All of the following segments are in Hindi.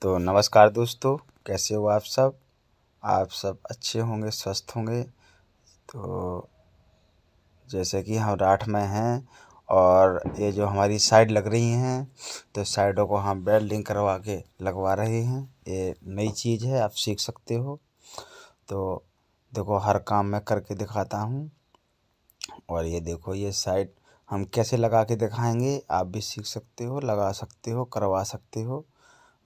तो नमस्कार दोस्तों, कैसे हो आप सब। आप सब अच्छे होंगे, स्वस्थ होंगे। तो जैसे कि हम राठ में हैं और ये जो हमारी साइड लग रही हैं, तो साइडों को हम वेल्डिंग करवा के लगवा रहे हैं। ये नई चीज़ है, आप सीख सकते हो। तो देखो, हर काम मैं करके दिखाता हूँ। और ये देखो, ये साइड हम कैसे लगा के दिखाएंगे, आप भी सीख सकते हो, लगा सकते हो, करवा सकते हो।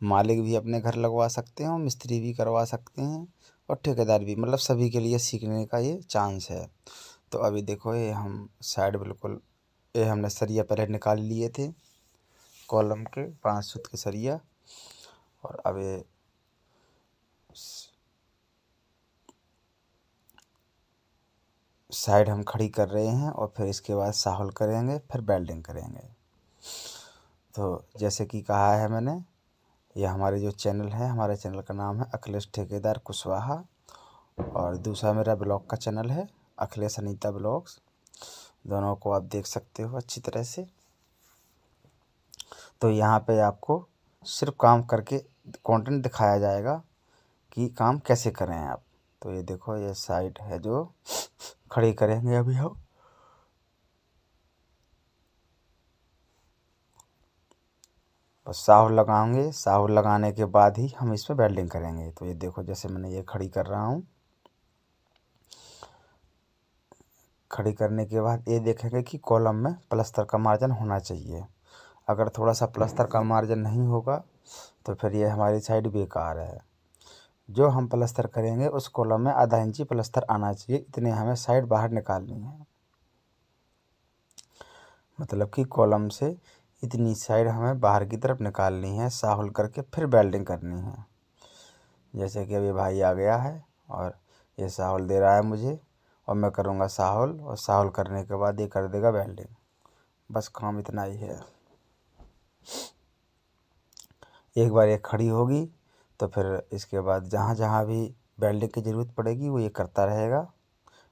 मालिक भी अपने घर लगवा सकते हैं और मिस्त्री भी करवा सकते हैं और ठेकेदार भी, मतलब सभी के लिए सीखने का ये चांस है। तो अभी देखो, ये हम साइड बिल्कुल, ये हमने सरिया पहले निकाल लिए थे, कॉलम के 5 फुट के सरिया। और अब ये साइड हम खड़ी कर रहे हैं और फिर इसके बाद साहुल करेंगे, फिर वेल्डिंग करेंगे। तो जैसे कि कहा है मैंने, ये हमारे जो चैनल है, हमारे चैनल का नाम है अखिलेश ठेकेदार कुशवाहा। और दूसरा मेरा ब्लॉग का चैनल है अखिलेश अनीता ब्लॉग्स। दोनों को आप देख सकते हो अच्छी तरह से। तो यहाँ पे आपको सिर्फ काम करके कंटेंट दिखाया जाएगा कि काम कैसे करें आप। तो ये देखो, ये साइड है जो खड़ी करेंगे अभी हम। बस साहुल लगाएंगे, साहुल लगाने के बाद ही हम इस पर वेल्डिंग करेंगे। तो ये देखो, जैसे मैंने ये खड़ी कर रहा हूँ। खड़ी करने के बाद ये देखेंगे कि कॉलम में प्लस्तर का मार्जिन होना चाहिए। अगर थोड़ा सा प्लस्तर का मार्जिन नहीं होगा तो फिर ये हमारी साइड बेकार है। जो हम प्लस्तर करेंगे उस कॉलम में आधा इंची प्लस्तर आना चाहिए, इतने हमें साइड बाहर निकालनी है। मतलब कि कॉलम से इतनी साइड हमें बाहर की तरफ निकालनी है, साहुल करके फिर वेल्डिंग करनी है। जैसे कि अभी भाई आ गया है और ये साहुल दे रहा है मुझे, और मैं करूँगा साहुल, और साहुल करने के बाद ये कर देगा वेल्डिंग। बस काम इतना ही है। एक बार ये खड़ी होगी तो फिर इसके बाद जहाँ जहाँ भी वेल्डिंग की ज़रूरत पड़ेगी वो ये करता रहेगा।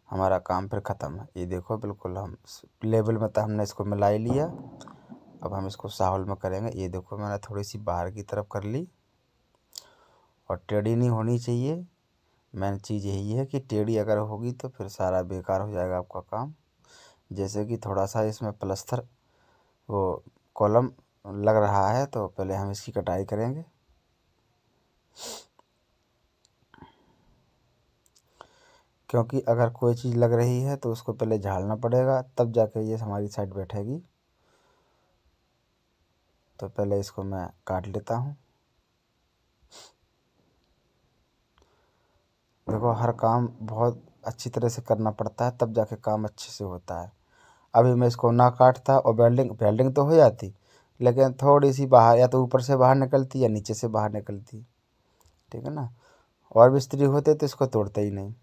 हमारा काम फिर ख़त्म है। ये देखो, बिल्कुल हम लेवल में तो हमने इसको मिला ही लिया। अब हम इसको साहुल में करेंगे। ये देखो, मैंने थोड़ी सी बाहर की तरफ कर ली, और टेढ़ी नहीं होनी चाहिए। मेन चीज़ यही है कि टेढ़ी अगर होगी तो फिर सारा बेकार हो जाएगा आपका काम। जैसे कि थोड़ा सा इसमें प्लस्तर, वो कॉलम लग रहा है, तो पहले हम इसकी कटाई करेंगे। क्योंकि अगर कोई चीज़ लग रही है तो उसको पहले झाड़ना पड़ेगा, तब जाके ये हमारी साइड बैठेगी। तो पहले इसको मैं काट लेता हूँ। देखो, हर काम बहुत अच्छी तरह से करना पड़ता है, तब जाके काम अच्छे से होता है। अभी मैं इसको ना काटता और वेल्डिंग वेल्डिंग तो हो जाती, लेकिन थोड़ी सी बाहर, या तो ऊपर से बाहर निकलती या नीचे से बाहर निकलती। ठीक है ना। और मिस्त्री होते तो इसको तोड़ते ही नहीं।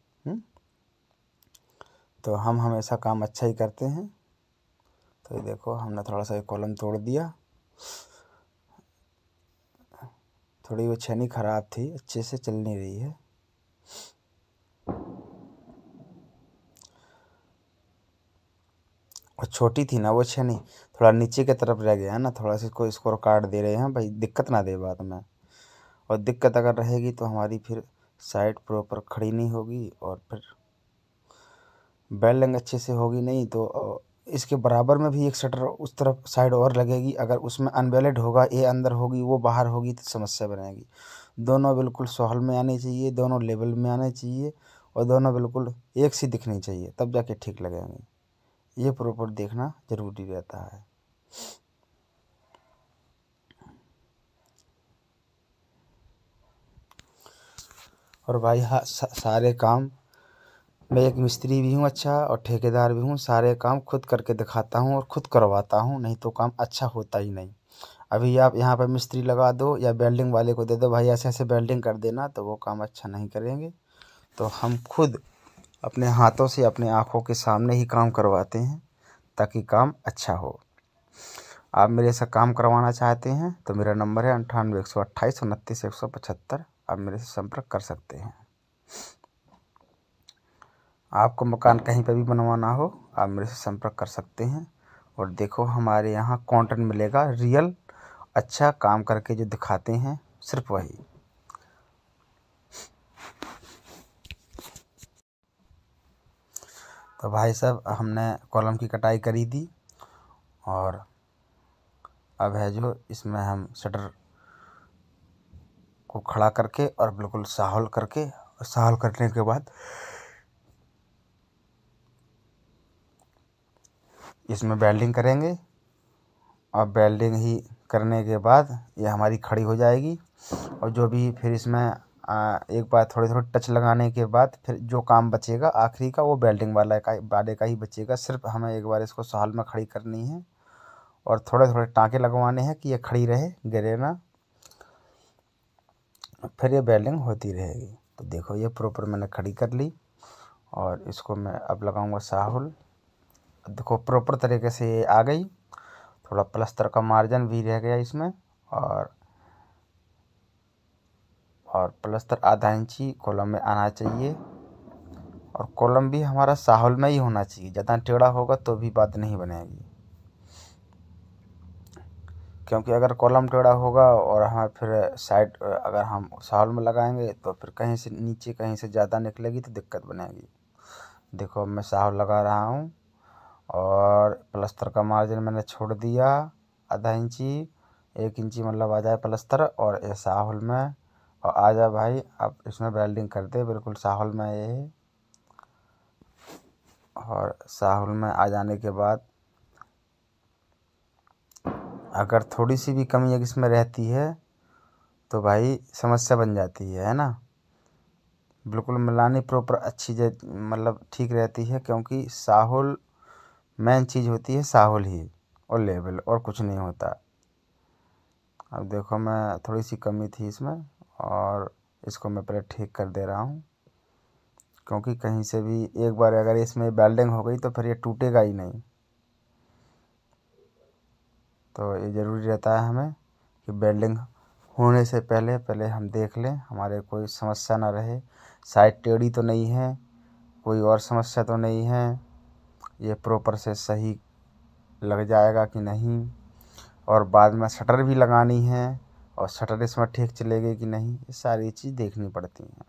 तो हम हमेशा काम अच्छा ही करते हैं। तो ये देखो, हमने थोड़ा सा एक कॉलम तोड़ दिया। थोड़ी वो छेनी ख़राब थी, अच्छे से चल नहीं रही है। और छोटी थी ना वो छेनी, थोड़ा नीचे की तरफ रह गया है ना, थोड़ा सा इसको काट दे रहे हैं भाई, दिक्कत ना दे बाद में। और दिक्कत अगर रहेगी तो हमारी फिर साइड प्रॉपर खड़ी नहीं होगी, और फिर वेल्डिंग अच्छे से होगी नहीं। तो इसके बराबर में भी एक शटर उस तरफ साइड और लगेगी, अगर उसमें अनवैलिड होगा, ये अंदर होगी वो बाहर होगी, तो समस्या बनेगी। दोनों बिल्कुल सोहल में आने चाहिए, दोनों लेवल में आने चाहिए, और दोनों बिल्कुल एक सी दिखनी चाहिए, तब जाके ठीक लगेंगे। ये प्रॉपर देखना ज़रूरी रहता है। और भाई हाँ, सारे काम, मैं एक मिस्त्री भी हूँ अच्छा, और ठेकेदार भी हूँ। सारे काम खुद करके दिखाता हूँ और खुद करवाता हूँ, नहीं तो काम अच्छा होता ही नहीं। अभी आप यहाँ पर मिस्त्री लगा दो या वेल्डिंग वाले को दे दो, भाई ऐसे ऐसे वेल्डिंग कर देना, तो वो काम अच्छा नहीं करेंगे। तो हम खुद अपने हाथों से, अपने आँखों के सामने ही काम करवाते हैं, ताकि काम अच्छा हो। आप मेरे से काम करवाना चाहते हैं तो मेरा नंबर है 98 128 29 175। आप मेरे से संपर्क कर सकते हैं। आपको मकान कहीं पर भी बनवाना हो, आप मेरे से संपर्क कर सकते हैं। और देखो, हमारे यहाँ कंटेंट मिलेगा रियल, अच्छा काम करके जो दिखाते हैं, सिर्फ वही। तो भाई साहब हमने कॉलम की कटाई करी थी और अब है जो इसमें हम शटर को खड़ा करके और बिल्कुल साहुल करके, साहुल करने के बाद इसमें वेल्डिंग करेंगे और वेल्डिंग ही करने के बाद ये हमारी खड़ी हो जाएगी। और जो भी फिर इसमें एक बार थोड़ी थोड़ी टच लगाने के बाद फिर जो काम बचेगा आखिरी का वो वेल्डिंग वाले का ही बचेगा। सिर्फ हमें एक बार इसको साल में खड़ी करनी है और थोड़े थोड़े टाँके लगवाने हैं कि ये खड़ी रहे, गिरे ना, फिर ये वेल्डिंग होती रहेगी। तो देखो ये प्रॉपर मैंने खड़ी कर ली और इसको मैं अब लगाऊंगा साहुल। देखो प्रॉपर तरीके से ये आ गई। थोड़ा प्लास्टर का मार्जिन भी रह गया इसमें और प्लास्टर आधा इंची कॉलम में आना चाहिए और कॉलम भी हमारा साहुल में ही होना चाहिए। ज़्यादा टेढ़ा होगा तो भी बात नहीं बनेगी, क्योंकि अगर कॉलम टेढ़ा होगा और हमें फिर साइड अगर हम साहुल में लगाएंगे तो फिर कहीं से नीचे कहीं से ज़्यादा निकलेगी तो दिक्कत बनेगी। देखो मैं साहुल लगा रहा हूँ और प्लास्टर का मार्जिन मैंने छोड़ दिया आधा इंची, 1 इंची मतलब आ जाए प्लास्टर और ये साहुल में। और आ जा भाई अब इसमें वेल्डिंग कर दे बिल्कुल साहुल में ये। और साहुल में आ जाने के बाद अगर थोड़ी सी भी कमी एक इसमें रहती है तो भाई समस्या बन जाती है ना। बिल्कुल मिलानी प्रॉपर अच्छी मतलब ठीक रहती है, क्योंकि साहुल मेन चीज़ होती है, साहुल ही और लेवल और कुछ नहीं होता। अब देखो मैं थोड़ी सी कमी थी इसमें और इसको मैं पहले ठीक कर दे रहा हूँ, क्योंकि कहीं से भी एक बार अगर इसमें वेल्डिंग हो गई तो फिर ये टूटेगा ही नहीं। तो ये ज़रूरी रहता है हमें कि वेल्डिंग होने से पहले पहले हम देख लें हमारे कोई समस्या ना रहे, साइड टेढ़ी तो नहीं है, कोई और समस्या तो नहीं है, ये प्रॉपर से सही लग जाएगा कि नहीं। और बाद में शटर भी लगानी है और शटर इसमें ठीक चलेगी कि नहीं, ये सारी चीज़ देखनी पड़ती हैं।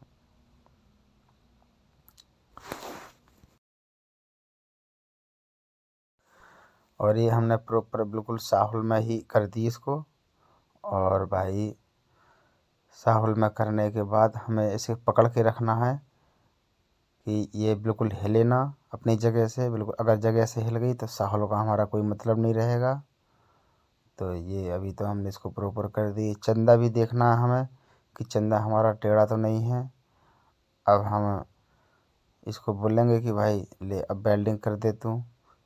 और ये हमने प्रॉपर बिल्कुल साहुल में ही कर दी इसको। और भाई साहुल में करने के बाद हमें इसे पकड़ के रखना है कि ये बिल्कुल हिले ना अपनी जगह से। बिल्कुल अगर जगह से हिल गई तो साहुल का हमारा कोई मतलब नहीं रहेगा। तो ये अभी तो हमने इसको प्रॉपर कर दी। चंदा भी देखना है हमें कि चंदा हमारा टेढ़ा तो नहीं है। अब हम इसको बोलेंगे कि भाई ले अब वेल्डिंग कर दे तू,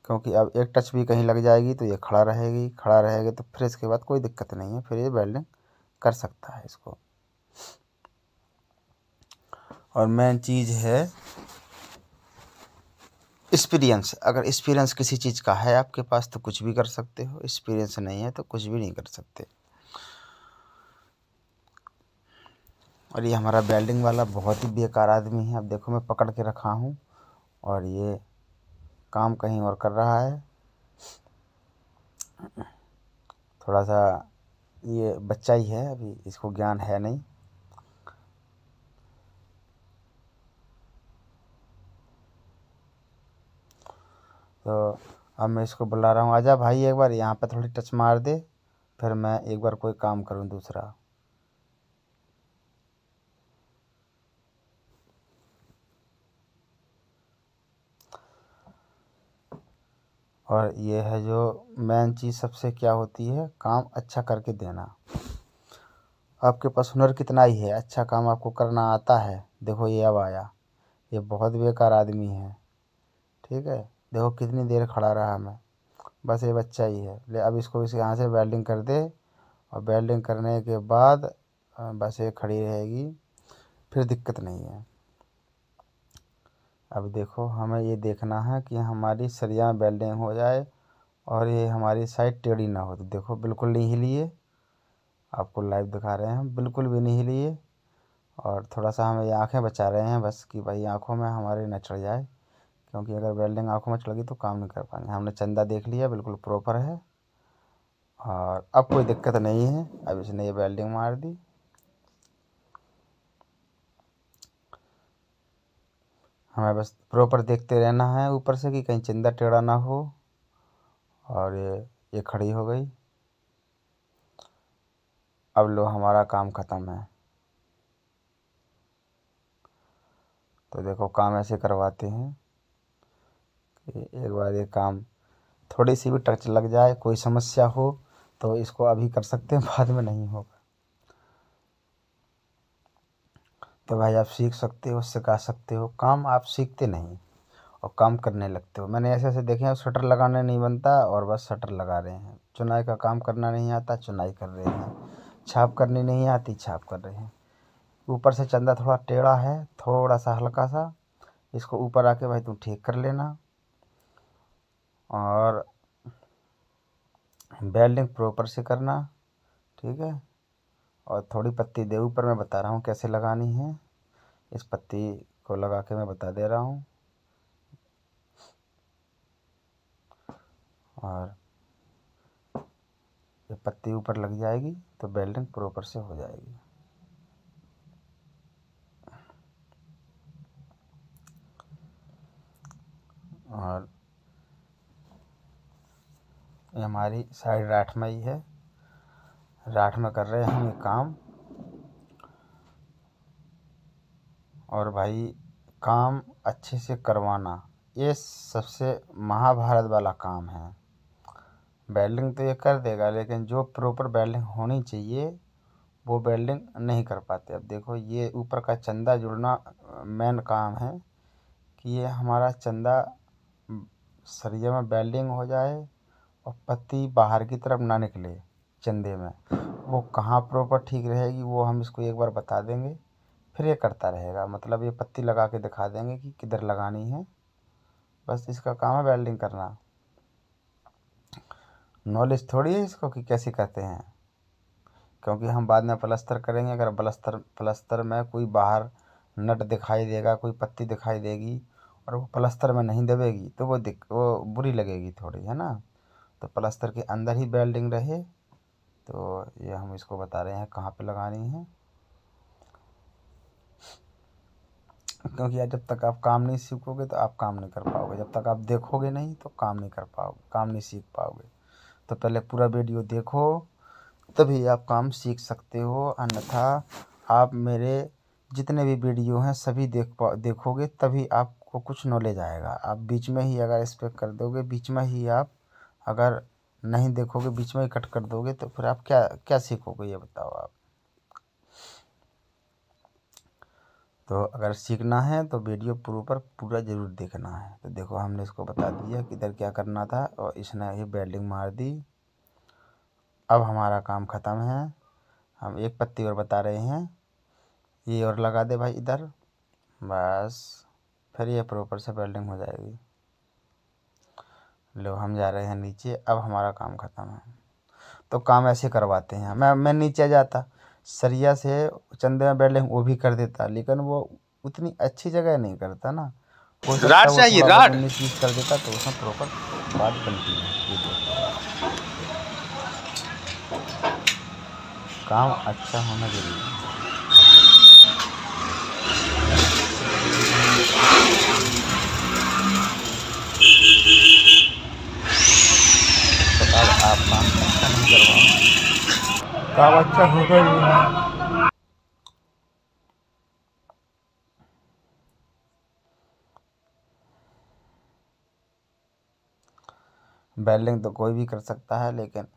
क्योंकि अब एक टच भी कहीं लग जाएगी तो ये खड़ा रहेगी, खड़ा रहेगी तो फिर इसके बाद कोई दिक्कत नहीं है, फिर ये वेल्डिंग कर सकता है इसको। और मेन चीज़ है एक्सपीरियंस। अगर एक्सपीरियंस किसी चीज़ का है आपके पास तो कुछ भी कर सकते हो, एक्सपीरियंस नहीं है तो कुछ भी नहीं कर सकते। और ये हमारा वेल्डिंग वाला बहुत ही बेकार आदमी है। अब देखो मैं पकड़ के रखा हूँ और ये काम कहीं और कर रहा है। थोड़ा सा ये बच्चा ही है, अभी इसको ज्ञान है नहीं। तो अब मैं इसको बुला रहा हूँ, आजा भाई एक बार यहाँ पे थोड़ी टच मार दे, फिर मैं एक बार कोई काम करूँ दूसरा। और ये है जो मेन चीज़ सबसे क्या होती है, काम अच्छा करके देना। आपके पास हुनर कितना ही है, अच्छा काम आपको करना आता है। देखो ये अब आया, ये बहुत बेकार आदमी है, ठीक है। देखो कितनी देर खड़ा रहा मैं, बस ये बच्चा ही है। ले अब इसको इस यहाँ से वेल्डिंग कर दे और वेल्डिंग करने के बाद बस ये खड़ी रहेगी, फिर दिक्कत नहीं है। अब देखो हमें ये देखना है कि हमारी सरिया वेल्डिंग हो जाए और ये हमारी साइड टेढ़ी ना हो। तो देखो बिल्कुल नहीं हिली है, आपको लाइव दिखा रहे हैं, बिल्कुल भी नहीं हिली है। और थोड़ा सा हमें ये आँखें बचा रहे हैं बस कि भाई आँखों में हमारे न चढ़ जाए, क्योंकि अगर वेल्डिंग आँखों में चढ़ गई तो काम नहीं कर पाएंगे। हमने चंदा देख लिया, बिल्कुल प्रॉपर है और अब कोई दिक्कत नहीं है। अब इसने ये वेल्डिंग मार दी हमें बस प्रॉपर देखते रहना है ऊपर से कि कहीं चंदा टेढ़ा ना हो। और ये खड़ी हो गई। अब लो हमारा काम ख़त्म है। तो देखो काम ऐसे करवाते हैं कि एक बार ये काम थोड़ी सी भी टच लग जाए, कोई समस्या हो तो इसको अभी कर सकते हैं, बाद में नहीं होगा। तो भाई आप सीख सकते हो, सिखा सकते हो। काम आप सीखते नहीं और काम करने लगते हो। मैंने ऐसे ऐसे देखे हैं, शटर लगाने नहीं बनता और बस शटर लगा रहे हैं। चुनाई का काम करना नहीं आता, चुनाई कर रहे हैं। छाप करनी नहीं आती, छाप कर रहे हैं। ऊपर से चंदा थोड़ा टेढ़ा है, थोड़ा सा हल्का सा, इसको ऊपर आके भाई तुम ठीक कर लेना। और वेल्डिंग प्रॉपर से करना, ठीक है। और थोड़ी पत्ती दे ऊपर, मैं बता रहा हूँ कैसे लगानी है। इस पत्ती को लगा के मैं बता दे रहा हूँ। और ये पत्ती ऊपर लग जाएगी तो वेल्डिंग प्रॉपर से हो जाएगी। और ये हमारी साइड राठ में ही है, राठ में कर रहे हैं हम ये काम। और भाई काम अच्छे से करवाना, ये सबसे महाभारत वाला काम है। वेल्डिंग तो ये कर देगा, लेकिन जो प्रॉपर वेल्डिंग होनी चाहिए वो वेल्डिंग नहीं कर पाते। अब देखो ये ऊपर का चंदा जुड़ना मेन काम है कि ये हमारा चंदा सरिया में वेल्डिंग हो जाए और पत्ती बाहर की तरफ ना निकले चंदे में। वो कहाँ प्रॉपर ठीक रहेगी वो हम इसको एक बार बता देंगे, फिर ये करता रहेगा। मतलब ये पत्ती लगा के दिखा देंगे कि किधर लगानी है, बस इसका काम है वेल्डिंग करना। नॉलेज थोड़ी है इसको कि कैसे करते हैं, क्योंकि हम बाद में प्लस्तर करेंगे। अगर प्लस्तर में कोई बाहर नट दिखाई देगा, कोई पत्ती दिखाई देगी और वो प्लस्तर में नहीं दबेगी तो वो बुरी लगेगी थोड़ी, है ना। तो प्लस्तर के अंदर ही वेल्डिंग रहे। तो ये हम इसको बता रहे हैं कहाँ पे लगानी है, क्योंकि यार जब तक आप काम नहीं सीखोगे तो आप काम नहीं कर पाओगे। जब तक आप देखोगे नहीं तो काम नहीं कर पाओगे, काम नहीं सीख पाओगे। तो पहले पूरा वीडियो देखो, तभी आप काम सीख सकते हो। अन्यथा आप मेरे जितने भी वीडियो हैं सभी देखोगे तभी आपको कुछ नॉलेज आएगा। आप बीच में ही अगर इस पर कर दोगे, बीच में ही आप अगर नहीं देखोगे, बीच में ही कट कर दोगे तो फिर आप क्या क्या सीखोगे, ये बताओ आप। तो अगर सीखना है तो वीडियो पूरा ज़रूर देखना है। तो देखो हमने इसको बता दिया कि इधर क्या करना था और इसने ये वेल्डिंग मार दी। अब हमारा काम ख़त्म है। हम एक पत्ती और बता रहे हैं, ये और लगा दे भाई इधर, बस फिर ये प्रॉपर से वेल्डिंग हो जाएगी। लो हम जा रहे हैं नीचे, अब हमारा काम ख़त्म है। तो काम ऐसे करवाते हैं। मैं नीचे जाता, सरिया से चंदे में वेल्डिंग वो भी कर देता, लेकिन वो उतनी अच्छी जगह नहीं करता ना। हो सकता राड है वो चाहिए थोड़ा बहुत राड। 19-20 कर देता तो उसमें प्रॉपर बात बनती है। ये देखो काम अच्छा होना जरूरी है। तो अब आप काम अच्छा नहीं करवाओ, काम अच्छा होगा ही नहीं। वेल्डिंग तो कोई भी कर सकता है, लेकिन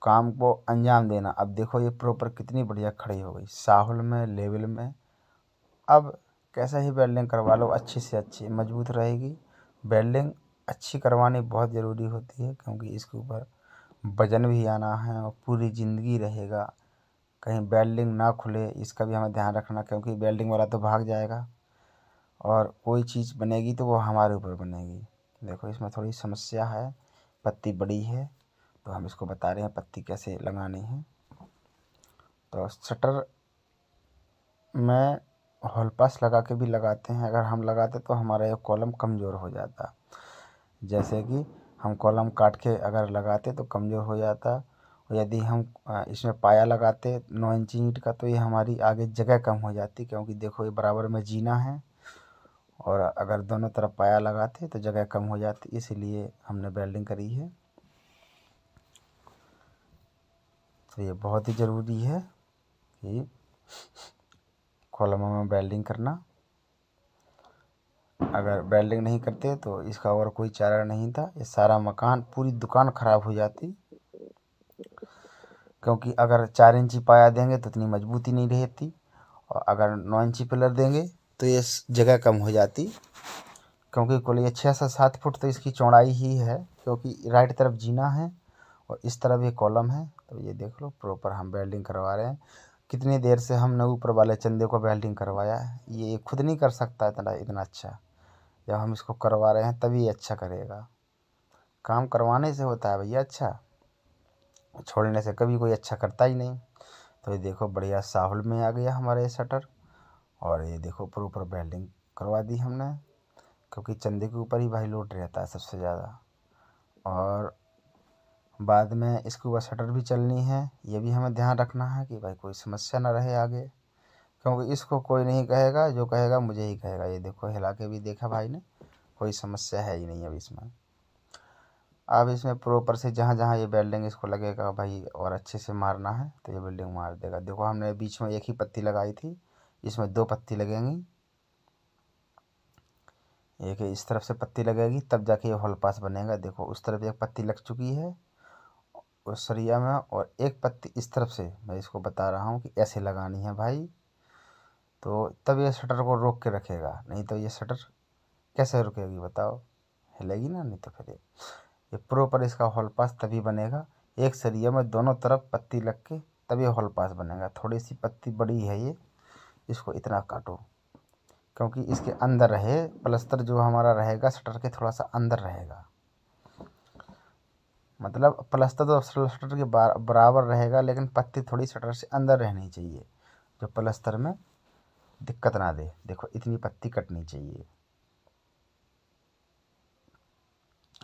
काम को अंजाम देना। अब देखो ये प्रॉपर कितनी बढ़िया खड़ी हो गई, साहुल में, लेवल में। अब कैसा ही वेल्डिंग करवा लो, अच्छी से अच्छी मजबूत रहेगी। वेल्डिंग अच्छी करवानी बहुत ज़रूरी होती है, क्योंकि इसके ऊपर वजन भी आना है और पूरी ज़िंदगी रहेगा। कहीं वेल्डिंग ना खुले इसका भी हमें ध्यान रखना, क्योंकि वेल्डिंग वाला तो भाग जाएगा और कोई चीज़ बनेगी तो वो हमारे ऊपर बनेगी। देखो इसमें थोड़ी समस्या है, पत्ती बड़ी है, तो हम इसको बता रहे हैं पत्ती कैसे लगानी है। तो शटर में होल पास लगा के भी लगाते हैं। अगर हम लगाते तो हमारा ये कॉलम कमज़ोर हो जाता। जैसे कि हम कॉलम काट के अगर लगाते तो कमज़ोर हो जाता। और यदि हम इसमें पाया लगाते 9 इंची ईंट का तो ये हमारी आगे जगह कम हो जाती, क्योंकि देखो ये बराबर में जीना है और अगर दोनों तरफ पाया लगाते तो जगह कम हो जाती, इसीलिए हमने वेल्डिंग करी है। तो ये बहुत ही ज़रूरी है कि कॉलमों में वेल्डिंग करना। अगर वेल्डिंग नहीं करते तो इसका और कोई चारा नहीं था, ये सारा मकान, पूरी दुकान ख़राब हो जाती। क्योंकि अगर 4 इंची पाया देंगे तो इतनी मजबूती नहीं रहती, और अगर 9 इंची पिलर देंगे तो ये जगह कम हो जाती। क्योंकि कुल ये 6 से 7 फुट तो इसकी चौड़ाई ही है, क्योंकि राइट तरफ जीना है और इस तरफ ये कॉलम है। तो ये देख लो प्रॉपर हम वेल्डिंग करवा रहे हैं। कितनी देर से हमने ऊपर वाले चंदे को वेल्डिंग करवाया है, ये खुद नहीं कर सकता इतना अच्छा। जब हम इसको करवा रहे हैं तभी अच्छा करेगा। काम करवाने से होता है भैया अच्छा, छोड़ने से कभी कोई अच्छा करता ही नहीं। तो ये देखो बढ़िया साहुल में आ गया हमारा ये शटर, और ये देखो प्रॉपर वेल्डिंग करवा दी हमने, क्योंकि चंदे के ऊपर ही भाई लोड रहता है सबसे ज़्यादा। और बाद में इसके ऊपर शटर भी चलनी है, ये भी हमें ध्यान रखना है कि भाई कोई समस्या ना रहे आगे। क्योंकि इसको कोई नहीं कहेगा, जो कहेगा मुझे ही कहेगा। ये देखो हिला के भी देखा भाई ने, कोई समस्या है ही नहीं अब इसमें। अब इसमें प्रॉपर से जहाँ जहाँ ये वेल्डिंग इसको लगेगा भाई और अच्छे से मारना है तो ये वेल्डिंग मार देगा। देखो हमने बीच में एक ही पत्ती लगाई थी, इसमें 2 पत्ती लगेंगी। एक इस तरफ से पत्ती लगेगी तब जाके ये होल पास बनेगा। देखो उस तरफ एक पत्ती लग चुकी है उस सरिया में, और एक पत्ती इस तरफ से मैं इसको बता रहा हूँ कि ऐसे लगानी है भाई। तो तब ये शटर को रोक के रखेगा, नहीं तो ये शटर कैसे रुकेगी बताओ, हिलेगी ना। नहीं तो फिर ये प्रॉपर इसका होल पास तभी बनेगा, एक सरिया में दोनों तरफ पत्ती लग के तभी होल पास बनेगा। थोड़ी सी पत्ती बड़ी है ये, इसको इतना काटो क्योंकि इसके अंदर रहे प्लस्तर, जो हमारा रहेगा शटर के थोड़ा सा अंदर रहेगा। मतलब प्लस्तर तो शटर के बराबर रहेगा, लेकिन पत्ती थोड़ी शटर से अंदर रहनी चाहिए, जो प्लस्तर में दिक्कत ना दे। देखो इतनी पत्ती कटनी चाहिए,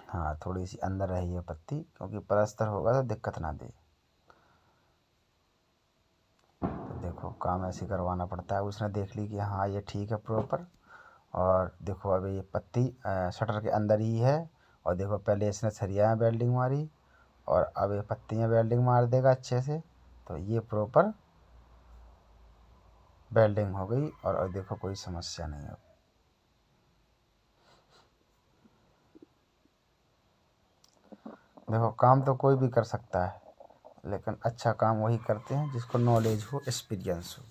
हाँ थोड़ी सी अंदर रही है पत्ती, क्योंकि प्लस्तर होगा तो दिक्कत ना दे। तो देखो काम ऐसे करवाना पड़ता है। उसने देख ली कि हाँ ये ठीक है प्रॉपर, और देखो अभी ये पत्ती शटर के अंदर ही है। और देखो पहले इसने सरिया में वेल्डिंग मारी, और अब ये पत्तियाँ वेल्डिंग मार देगा अच्छे से, तो ये प्रॉपर वेल्डिंग हो गई। और देखो कोई समस्या नहीं है। देखो काम तो कोई भी कर सकता है, लेकिन अच्छा काम वही करते हैं जिसको नॉलेज हो, एक्सपीरियंस हो।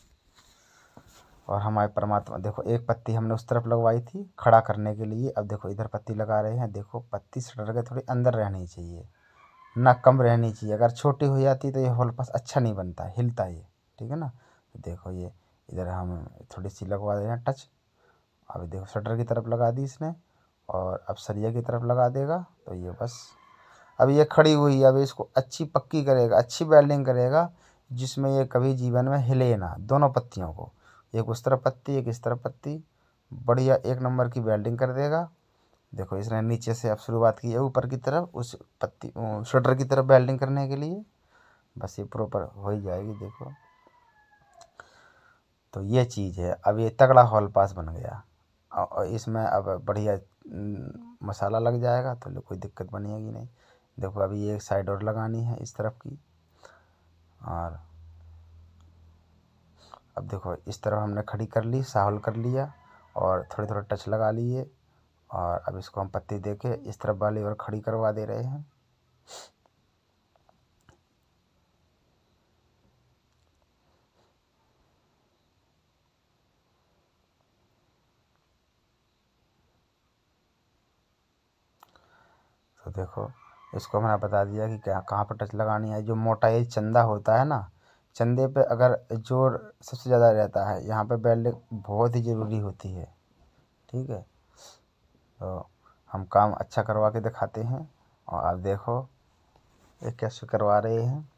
और हमारे परमात्मा, देखो एक पत्ती हमने उस तरफ लगवाई थी खड़ा करने के लिए, अब देखो इधर पत्ती लगा रहे हैं। देखो पत्ती शटर के थोड़ी अंदर रहनी चाहिए, ना कम रहनी चाहिए। अगर छोटी हो जाती तो ये होल पास अच्छा नहीं बनता, हिलता ये, ठीक है ना। तो देखो ये इधर हम थोड़ी सी लगवा दे रहे हैं टच। अब देखो शटर की तरफ लगा दी इसने, और अब सरिया की तरफ लगा देगा। तो ये बस अब ये खड़ी हुई है, अब इसको अच्छी पक्की करेगा, अच्छी वेल्डिंग करेगा, जिसमें ये कभी जीवन में हिले ना, दोनों पत्तियों को, एक उस तरफ पत्ती एक इस तरफ पत्ती, बढ़िया 1 नंबर की वेल्डिंग कर देगा। देखो इसने नीचे से अब शुरुआत की है ऊपर की तरफ, उस पत्ती शटर की तरफ वेल्डिंग करने के लिए, बस ये प्रॉपर हो ही जाएगी। देखो तो ये चीज़ है। अब ये तगड़ा हॉल पास बन गया, और इसमें अब बढ़िया मसाला लग जाएगा तो कोई दिक्कत बनेगी नहीं। देखो अभी एक साइड और लगानी है इस तरफ की, और अब देखो इस तरफ हमने खड़ी कर ली, साहुल कर लिया, और थोड़े थोड़े टच लगा लिए, और अब इसको हम पत्ती दे के इस तरफ वाली और खड़ी करवा दे रहे हैं। तो देखो इसको मैंने बता दिया कि क्या कहाँ पर टच लगानी है। जो मोटा ये चंदा होता है ना, चंदे पे अगर जोर सबसे ज़्यादा रहता है, यहाँ पे वेल्डिंग बहुत ही ज़रूरी होती है, ठीक है। तो हम काम अच्छा करवा के दिखाते हैं, और आप देखो ये कैसे करवा रहे हैं।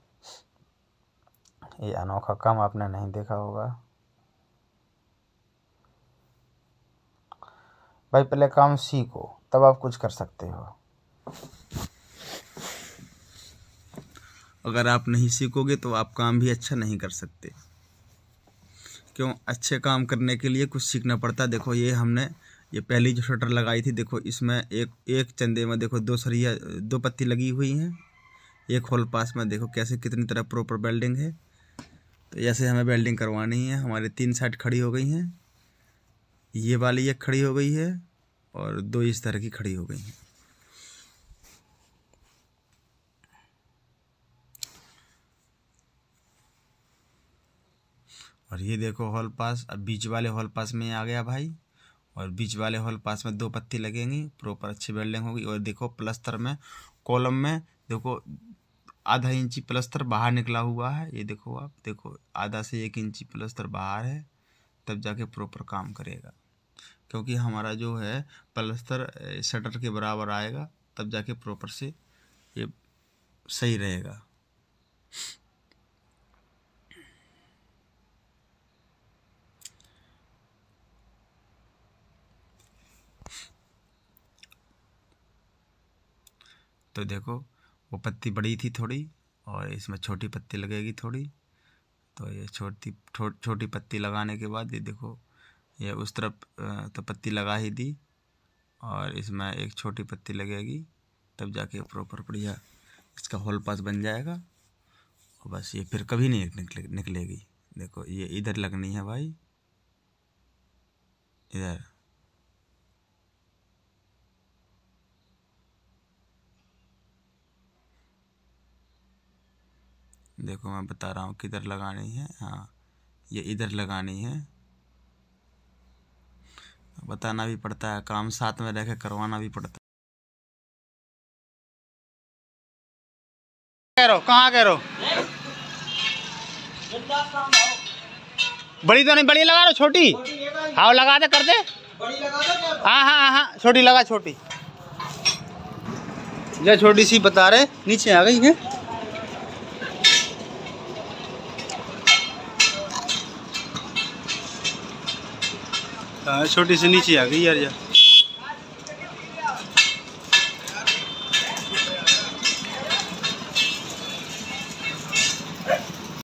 ये अनोखा काम आपने नहीं देखा होगा भाई। पहले काम सीखो तब आप कुछ कर सकते हो। अगर आप नहीं सीखोगे तो आप काम भी अच्छा नहीं कर सकते। क्यों? अच्छे काम करने के लिए कुछ सीखना पड़ता है। देखो ये हमने ये पहली जो शटर लगाई थी देखो, इसमें एक चंदे में देखो 2 सरिया 2 पत्ती लगी हुई हैं। एक होल पास में देखो कैसे कितनी तरह प्रॉपर वेल्डिंग है। तो ऐसे हमें वेल्डिंग करवानी है। हमारे 3 साइड खड़ी हो गई हैं, ये वाली एक खड़ी हो गई है और 2 इस तरह की खड़ी हो गई हैं। और ये देखो हॉल पास अब बीच वाले हॉल पास में आ गया भाई, और बीच वाले हॉल पास में 2 पत्ती लगेंगी, प्रॉपर अच्छी वेल्डिंग होगी। और देखो प्लस्तर में कॉलम में देखो आधा इंची प्लस्तर बाहर निकला हुआ है। ये देखो आप देखो आधा से 1 इंची प्लस्तर बाहर है, तब जाके प्रॉपर काम करेगा। क्योंकि हमारा जो है प्लस्तर शटर के बराबर आएगा, तब जाके प्रॉपर से ये सही रहेगा। तो देखो वो पत्ती बड़ी थी थोड़ी, और इसमें छोटी पत्ती लगेगी थोड़ी। तो ये छोटी पत्ती लगाने के बाद ये देखो ये उस तरफ तो पत्ती लगा ही दी, और इसमें एक छोटी पत्ती लगेगी, तब जाके प्रॉपर बढ़िया इसका होल पास बन जाएगा। और बस ये फिर कभी नहीं निकलेगी। देखो ये इधर लगनी है भाई, इधर। देखो मैं बता रहा हूँ किधर लगानी है। हाँ ये इधर लगानी है। बताना भी पड़ता है, काम साथ में रह के करवाना भी पड़ता है। कहाँ कह रहे हो? बड़ी तो नहीं, बड़ी लगा लो छोटी। हाँ लगा दे, कर दे। हाँ हाँ हाँ छोटी लगा, छोटी जो छोटी सी बता रहे नीचे आ गई है। हाँ छोटी सी नीचे आ गई यार।